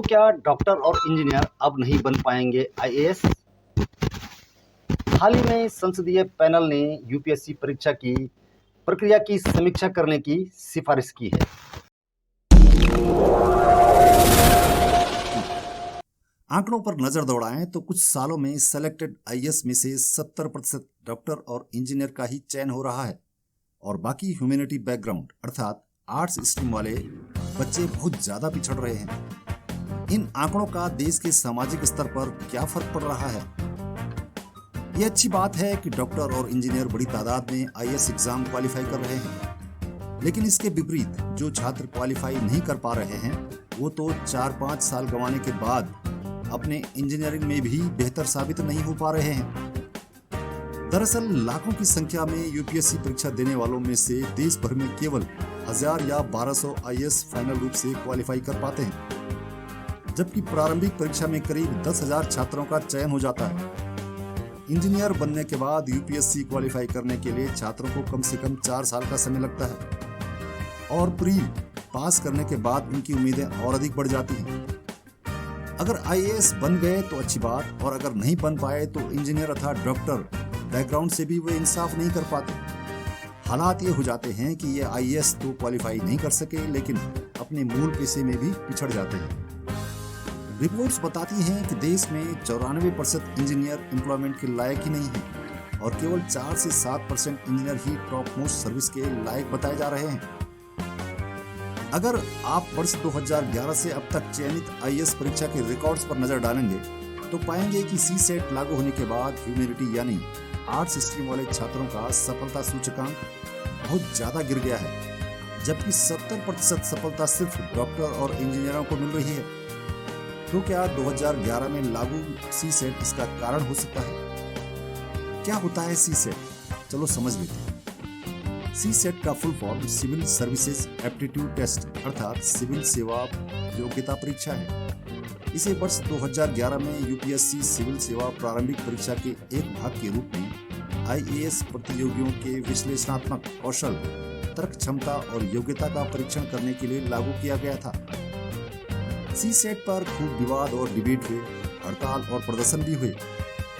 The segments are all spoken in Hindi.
तो क्या डॉक्टर और इंजीनियर अब नहीं बन पाएंगे आईएएस? हाल ही में संसदीय पैनल ने यूपीएससी परीक्षा की प्रक्रिया की समीक्षा करने की सिफारिश की है। आंकड़ों पर नजर दौड़ाएं तो कुछ सालों में सेलेक्टेड आईएएस में से 70% डॉक्टर और इंजीनियर का ही चयन हो रहा है और बाकी ह्यूमैनिटी बैकग्राउंड अर्थात आर्ट्स स्ट्रीम वाले बच्चे बहुत ज्यादा पिछड़ रहे हैं। इन आंकड़ों का देश के सामाजिक स्तर पर क्या फर्क पड़ रहा है? ये अच्छी बात है कि डॉक्टर और इंजीनियर बड़ी तादाद में आईएएस एग्जाम क्वालिफाई कर रहे हैं, लेकिन इसके विपरीत जो छात्र क्वालिफाई नहीं कर पा रहे हैं वो तो 4-5 साल गंवाने के बाद अपने इंजीनियरिंग में भी बेहतर साबित नहीं हो पा रहे हैं। दरअसल लाखों की संख्या में यूपीएससी परीक्षा देने वालों में से देश भर में केवल 1000 या 1200 आईएएस फाइनल रूप से क्वालिफाई कर पाते हैं, जबकि प्रारंभिक परीक्षा में करीब 10,000 छात्रों का चयन हो जाता है। इंजीनियर बनने के बाद यूपीएससी क्वालिफाई करने के लिए छात्रों को कम से कम 4 साल का समय लगता है और प्री पास करने के बाद उनकी उम्मीदें और अधिक बढ़ जाती हैं। अगर आईएएस बन गए तो अच्छी बात, और अगर नहीं बन पाए तो इंजीनियर अर्थात डॉक्टर बैकग्राउंड से भी वे इंसाफ नहीं कर पाते। हालात ये हो जाते हैं कि ये आईएएस तो क्वालिफाई नहीं कर सके लेकिन अपने मूल पेशे में भी पिछड़ जाते हैं। रिपोर्ट्स बताती हैं कि देश में 94% इंजीनियर एम्प्लॉयमेंट के लायक ही नहीं है और केवल 4 से 7% इंजीनियर ही टॉप मोस्ट सर्विस के लायक बताए जा रहे हैं। अगर आप वर्ष 2011 से अब तक चयनित आईएएस परीक्षा के रिकॉर्ड्स पर नजर डालेंगे तो पाएंगे कि सीसेट लागू होने के बाद ह्यूमैनिटी यानी आर्ट्स स्ट्रीम वाले छात्रों का सफलता सूचकांक बहुत ज्यादा गिर गया है, जबकि 70% सफलता सिर्फ डॉक्टर और इंजीनियरों को मिल रही है। तो क्या 2011 में लागू सीसेट इसका कारण हो सकता है? क्या होता है सीसेट? चलो समझ लेते हैं। सीसेट का full form civil services aptitude test अर्थात सिविल सेवा योग्यता परीक्षा है। इसे वर्ष 2011 में यूपीएससी सिविल सेवा प्रारंभिक परीक्षा के एक भाग के रूप में आईएएस प्रतियोगियों के विश्लेषणात्मक कौशल, तर्क क्षमता और योग्यता का परीक्षण करने के लिए लागू किया गया था। सीसेट पर खूब विवाद और डिबेट हुए, हड़ताल और प्रदर्शन भी हुए,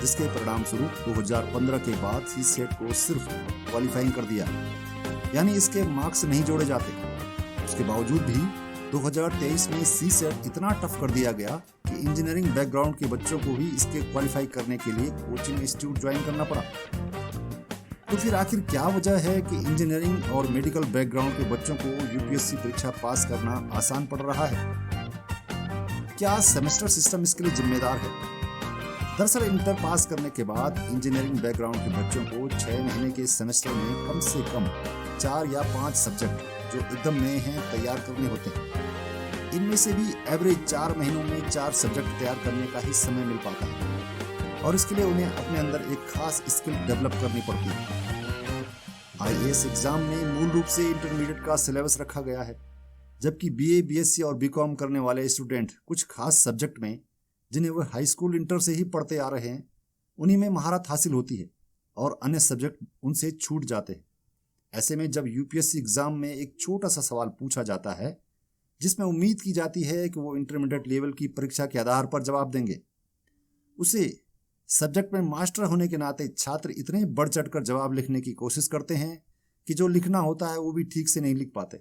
जिसके परिणाम स्वरूप 2015 के बाद सीसेट को सिर्फ क्वालिफाइंग कर दिया, यानी इसके मार्क्स नहीं जोड़े जाते। उसके बावजूद भी 2023 में सीसेट इतना टफ कर दिया गया कि इंजीनियरिंग बैकग्राउंड के बच्चों को भी इसके क्वालिफाई करने के लिए कोचिंग इंस्टीट्यूट ज्वाइन करना पड़ा। तो फिर आखिर क्या वजह है कि इंजीनियरिंग और मेडिकल बैकग्राउंड के बच्चों को यूपीएससी परीक्षा पास करना आसान पड़ रहा है? क्या सेमेस्टर सिस्टम इसके लिए जिम्मेदार है? दरअसल इंटर पास करने के बाद इंजीनियरिंग बैकग्राउंड के बच्चों को 6 महीने के सेमेस्टर में कम से कम 4 या 5 सब्जेक्ट जो एकदम नए हैं तैयार करने होते हैं। इनमें से भी एवरेज 4 महीनों में 4 सब्जेक्ट तैयार करने का ही समय मिल पाता है और इसके लिए उन्हें अपने अंदर एक खास स्किल डेवलप करनी पड़ती है। आईएएस एग्जाम में मूल रूप से इंटरमीडिएट का सिलेबस रखा गया है, जबकि बीए, बीएससी और बीकॉम करने वाले स्टूडेंट कुछ खास सब्जेक्ट में जिन्हें वह हाई स्कूल इंटर से ही पढ़ते आ रहे हैं उन्हीं में महारत हासिल होती है और अन्य सब्जेक्ट उनसे छूट जाते हैं। ऐसे में जब यूपीएससी एग्जाम में एक छोटा सा सवाल पूछा जाता है जिसमें उम्मीद की जाती है कि वो इंटरमीडिएट लेवल की परीक्षा के आधार पर जवाब देंगे, उसे सब्जेक्ट में मास्टर होने के नाते छात्र इतने बढ़ चढ़कर जवाब लिखने की कोशिश करते हैं कि जो लिखना होता है वो भी ठीक से नहीं लिख पाते।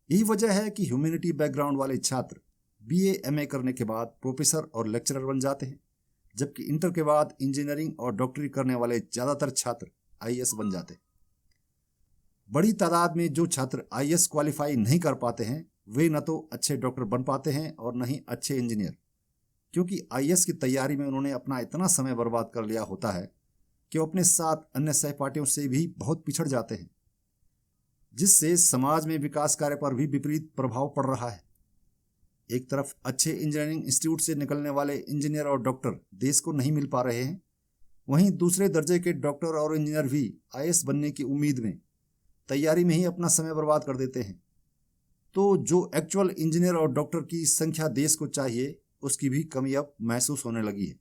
यही वजह है कि ह्यूमैनिटी बैकग्राउंड वाले छात्र बीए, एमए करने के बाद प्रोफेसर और लेक्चरर बन जाते हैं, जबकि इंटर के बाद इंजीनियरिंग और डॉक्टरी करने वाले ज्यादातर छात्र आईएएस बन जाते हैं। बड़ी तादाद में जो छात्र आईएएस क्वालिफाई नहीं कर पाते हैं वे न तो अच्छे डॉक्टर बन पाते हैं और न ही अच्छे इंजीनियर, क्योंकि आईएएस की तैयारी में उन्होंने अपना इतना समय बर्बाद कर लिया होता है कि वो अपने साथ अन्य सहपाठियों से भी बहुत पिछड़ जाते हैं, जिससे समाज में विकास कार्य पर भी विपरीत प्रभाव पड़ रहा है। एक तरफ अच्छे इंजीनियरिंग इंस्टीट्यूट से निकलने वाले इंजीनियर और डॉक्टर देश को नहीं मिल पा रहे हैं, वहीं दूसरे दर्जे के डॉक्टर और इंजीनियर भी आईएएस बनने की उम्मीद में तैयारी में ही अपना समय बर्बाद कर देते हैं। तो जो एक्चुअल इंजीनियर और डॉक्टर की संख्या देश को चाहिए उसकी भी कमी अब महसूस होने लगी है।